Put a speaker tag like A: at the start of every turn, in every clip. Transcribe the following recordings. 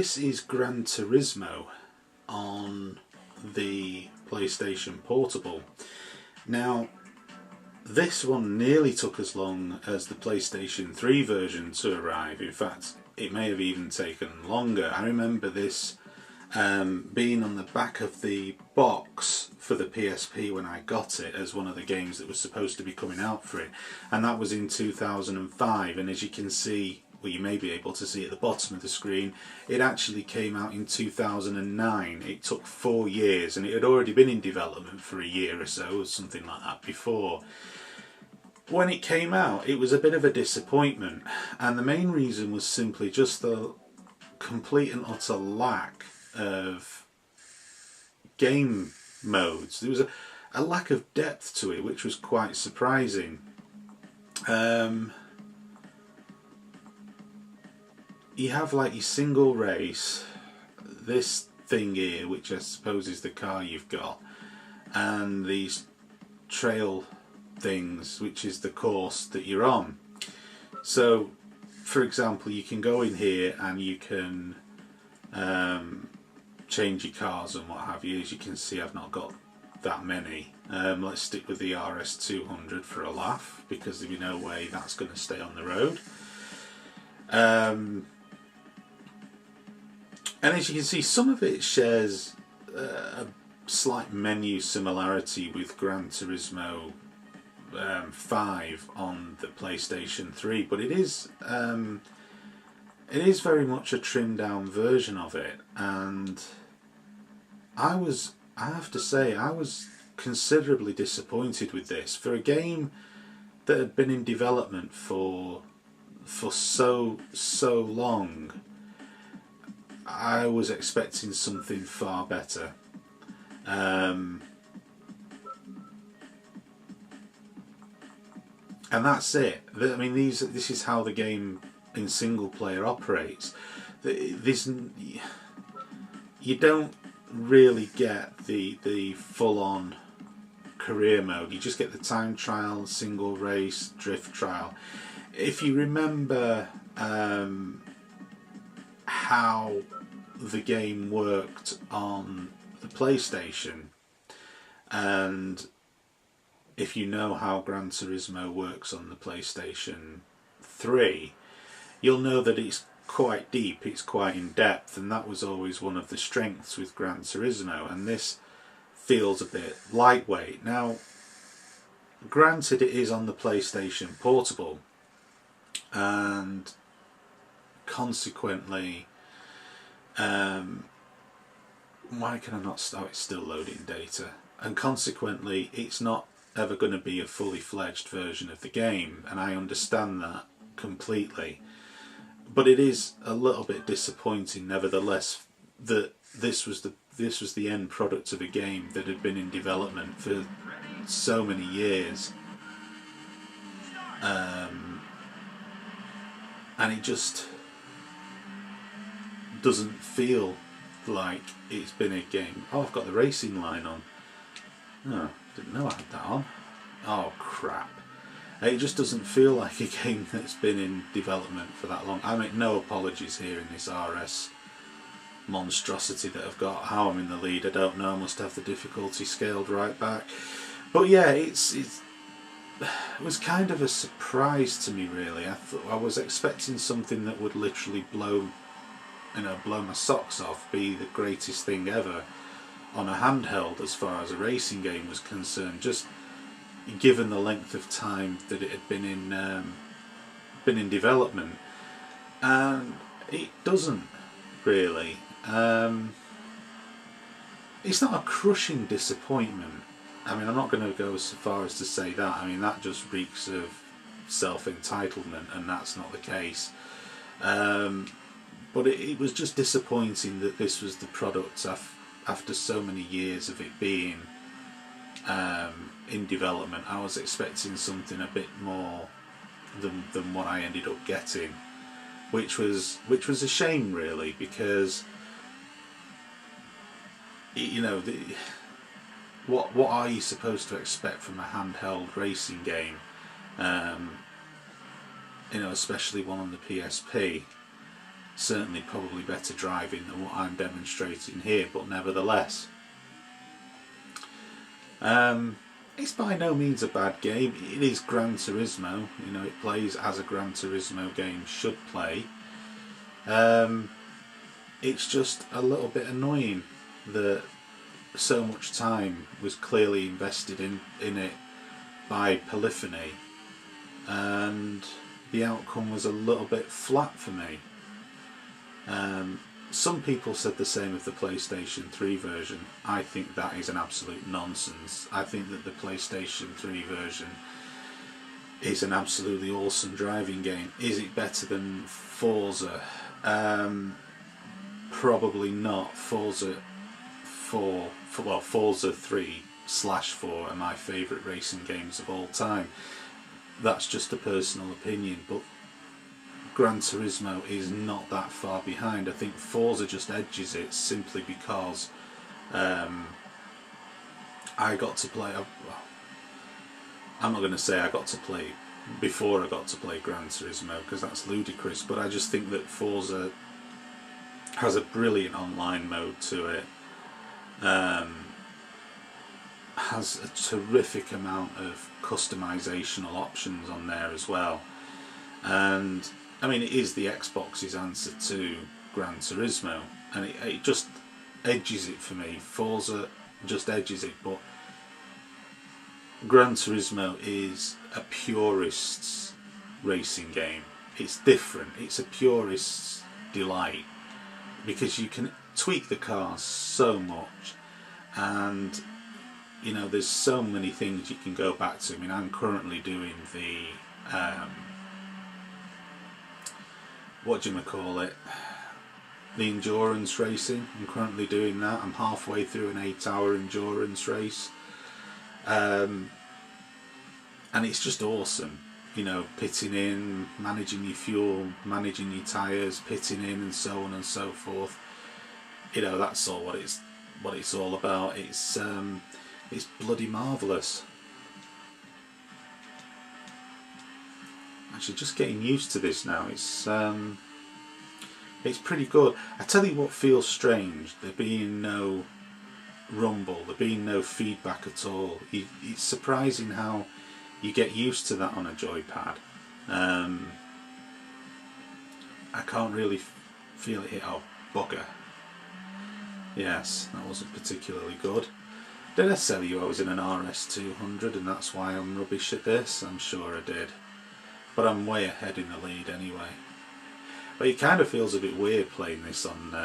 A: this is Gran Turismo on the PlayStation Portable. Now, this one nearly took as long as the PlayStation 3 version to arrive. In fact, it may have even taken longer. I remember this being on the back of the box for the PSP when I got it as one of the games that was supposed to be coming out for it, and that was in 2005. And as you can see, well, you may be able to see at the bottom of the screen, it actually came out in 2009. It took 4 years, and it had already been in development for a year or so, or something like that before. When it came out, it was a bit of a disappointment, and the main reason was simply just the complete and utter lack of game modes. There was a lack of depth to it, which was quite surprising. You have like your single race, this thing here, which I suppose is the car you've got, and these trail things, which is the course that you're on. So, for example, you can go in here and you can change your cars and what have you. As you can see, I've not got that many. Let's stick with the RS200 for a laugh, because there's no way that's going to stay on the road. And as you can see, some of it shares a slight menu similarity with Gran Turismo 5 on the PlayStation 3, but it is very much a trimmed down version of it, and I have to say, I was considerably disappointed with this. For a game that had been in development for so long, I was expecting something far better. And that's it. I mean, this is how the game in single player operates. You don't really get the full-on career mode. You just get the time trial, single race, drift trial. If you remember how the game worked on the PlayStation, and if you know how Gran Turismo works on the PlayStation 3, you'll know that it's quite deep, it's quite in depth, and that was always one of the strengths with Gran Turismo, and this feels a bit lightweight. Now, granted, it is on the PlayStation Portable, and consequently, why can I not start? It's still loading data, and consequently it's not ever going to be a fully fledged version of the game, and I understand that completely. But it is a little bit disappointing, nevertheless, that this was the end product of a game that had been in development for so many years, and it just doesn't feel like it's been a game. Oh, I've got the racing line on. No, didn't know I had that on. Oh crap. It just doesn't feel like a game that's been in development for that long. I make no apologies here in this RS monstrosity that I've got. How I'm in the lead, I don't know. I must have the difficulty scaled right back. But yeah, it was kind of a surprise to me, really. I was expecting something that would literally blow my socks off, be the greatest thing ever on a handheld as far as a racing game was concerned, just given the length of time that it had been in development, and it doesn't really. It's not a crushing disappointment. I mean, I'm not going to go so far as to say that. I mean, that just reeks of self-entitlement, and that's not the case. But it was just disappointing that this was the product after so many years of it being in development. I was expecting something a bit more than what I ended up getting, which was a shame, really, because what are you supposed to expect from a handheld racing game? Especially one on the PSP. certainly probably better driving than what I'm demonstrating here, but nevertheless. It's by no means a bad game. It is Gran Turismo, you know, it plays as a Gran Turismo game should play. It's just a little bit annoying that so much time was clearly invested in it by Polyphony, and the outcome was a little bit flat for me. Some people said the same of the PlayStation 3 version. I think that is an absolute nonsense. I think that the PlayStation 3 version is an absolutely awesome driving game. Is it better than Forza? Probably not. Forza 3/4 are my favourite racing games of all time. That's just a personal opinion, but Gran Turismo is not that far behind. I think Forza just edges it simply because I got to play. I'm not going to say I got to play before I got to play Gran Turismo, because that's ludicrous, but I just think that Forza has a brilliant online mode to it. Has a terrific amount of customizational options on there as well, and I mean, it is the Xbox's answer to Gran Turismo, and it just edges it for me. Forza just edges it, but Gran Turismo is a purist's racing game. It's different. It's a purist's delight, because you can tweak the cars so much, and you know, there's so many things you can go back to. I mean, I'm currently doing the the endurance racing. I'm currently doing that. I'm halfway through an 8-hour endurance race, and it's just awesome. You know, pitting in, managing your fuel, managing your tyres, pitting in, and so on and so forth. You know, that's all what it's all about. It's bloody marvellous. Actually, just getting used to this now. It's pretty good. I tell you what feels strange: there being no rumble, there being no feedback at all. It's surprising how you get used to that on a joypad. I can't really feel it here. Oh, bugger. Yes, that wasn't particularly good. Did I tell you I was in an RS200 and that's why I'm rubbish at this? I'm sure I did. But I'm way ahead in the lead anyway. But it kind of feels a bit weird playing this on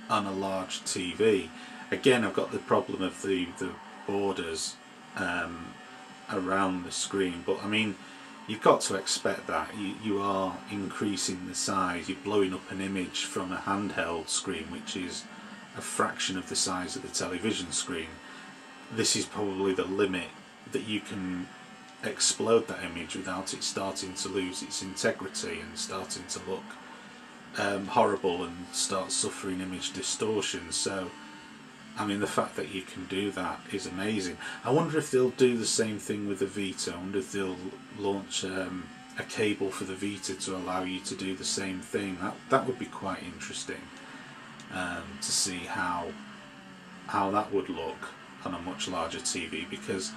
A: a large TV. Again, I've got the problem of the borders around the screen, but I mean, you've got to expect that. You are increasing the size. You're blowing up an image from a handheld screen, which is a fraction of the size of the television screen. This is probably the limit that you can explode that image without it starting to lose its integrity and starting to look horrible and start suffering image distortion. So I mean, the fact that you can do that is amazing. I wonder if they'll do the same thing with the Vita. I wonder if they'll launch a cable for the Vita to allow you to do the same thing. That would be quite interesting to see how that would look on a much larger TV, because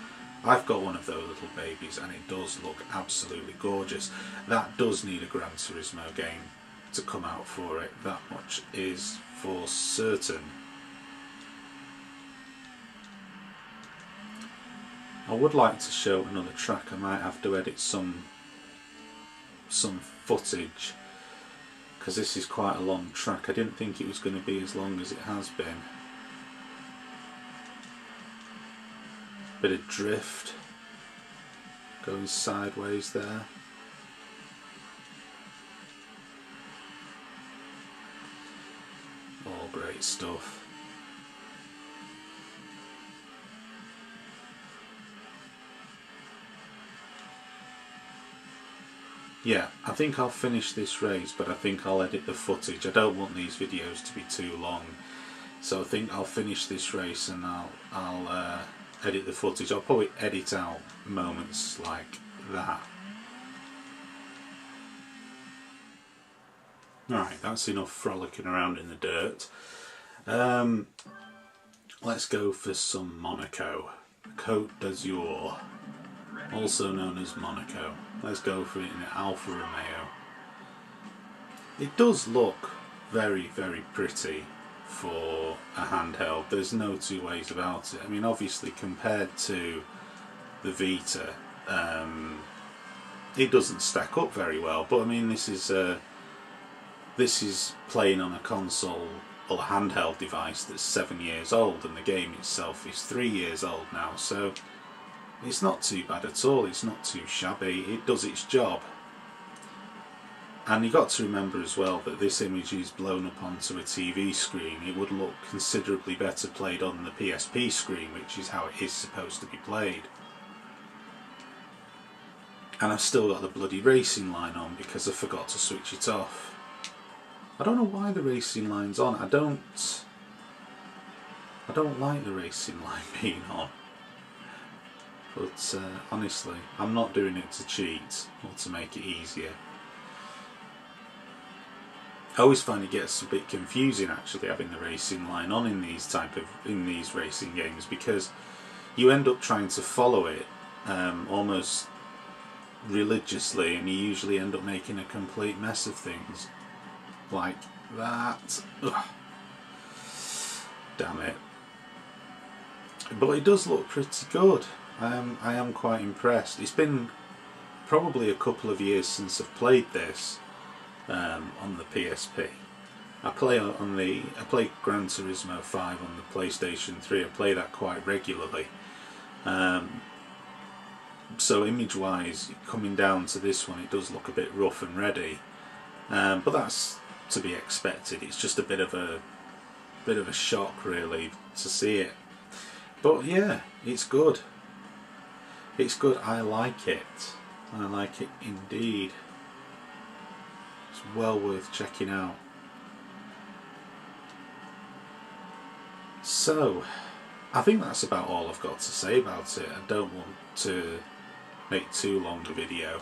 A: I've got one of those little babies and it does look absolutely gorgeous. That does need a Gran Turismo game to come out for it. That much is for certain. I would like to show another track. I might have to edit some footage, because this is quite a long track. I didn't think it was going to be as long as it has been. Bit of drift going sideways there. All great stuff. Yeah, I think I'll finish this race, but I think I'll edit the footage. I don't want these videos to be too long, so I think I'll finish this race and I'll edit the footage. I'll probably edit out moments like that. Right, that's enough frolicking around in the dirt. Let's go for some Monaco. Côte d'Azur, also known as Monaco. Let's go for it in Alfa Romeo. It does look very, very pretty for a handheld. There's no two ways about it. I mean, obviously compared to the Vita, it doesn't stack up very well. But I mean, this is playing on a console or a handheld device that's 7 years old, and the game itself is 3 years old now. So it's not too bad at all. It's not too shabby. It does its job. And you've got to remember as well that this image is blown up onto a TV screen. It would look considerably better played on the PSP screen, which is how it is supposed to be played. And I've still got the bloody racing line on because I forgot to switch it off. I don't know why the racing line's on. I don't like the racing line being on. But honestly, I'm not doing it to cheat or to make it easier. I always find it gets a bit confusing actually having the racing line on in these racing games, because you end up trying to follow it almost religiously, and you usually end up making a complete mess of things like that. Ugh. Damn it. But it does look pretty good. I am quite impressed. It's been probably a couple of years since I've played this on the PSP. I play Gran Turismo 5 on the PlayStation 3. I play that quite regularly. So image-wise, coming down to this one, it does look a bit rough and ready. But that's to be expected. It's just a bit of a shock really to see it. But yeah, it's good. It's good. I like it. I like it indeed. It's well worth checking out. So, I think that's about all I've got to say about it. I don't want to make too long a video.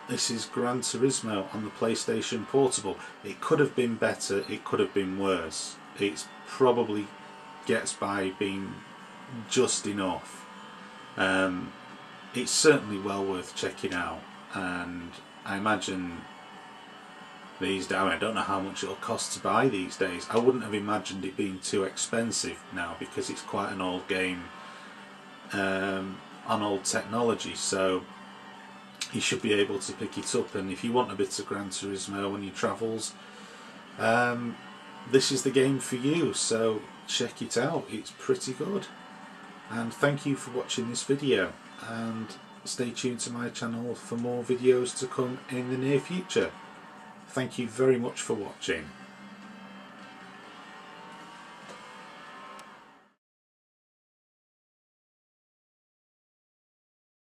A: This is Gran Turismo on the PlayStation Portable. It could have been better, it could have been worse. It probably gets by being just enough. It's certainly well worth checking out, and I imagine these days, I don't know how much it'll cost to buy these days. I wouldn't have imagined it being too expensive now, because it's quite an old game on old technology, so you should be able to pick it up. And if you want a bit of Gran Turismo on your travels, this is the game for you, so check it out. It's pretty good. And thank you for watching this video, and stay tuned to my channel for more videos to come in the near future. Thank you very much for watching.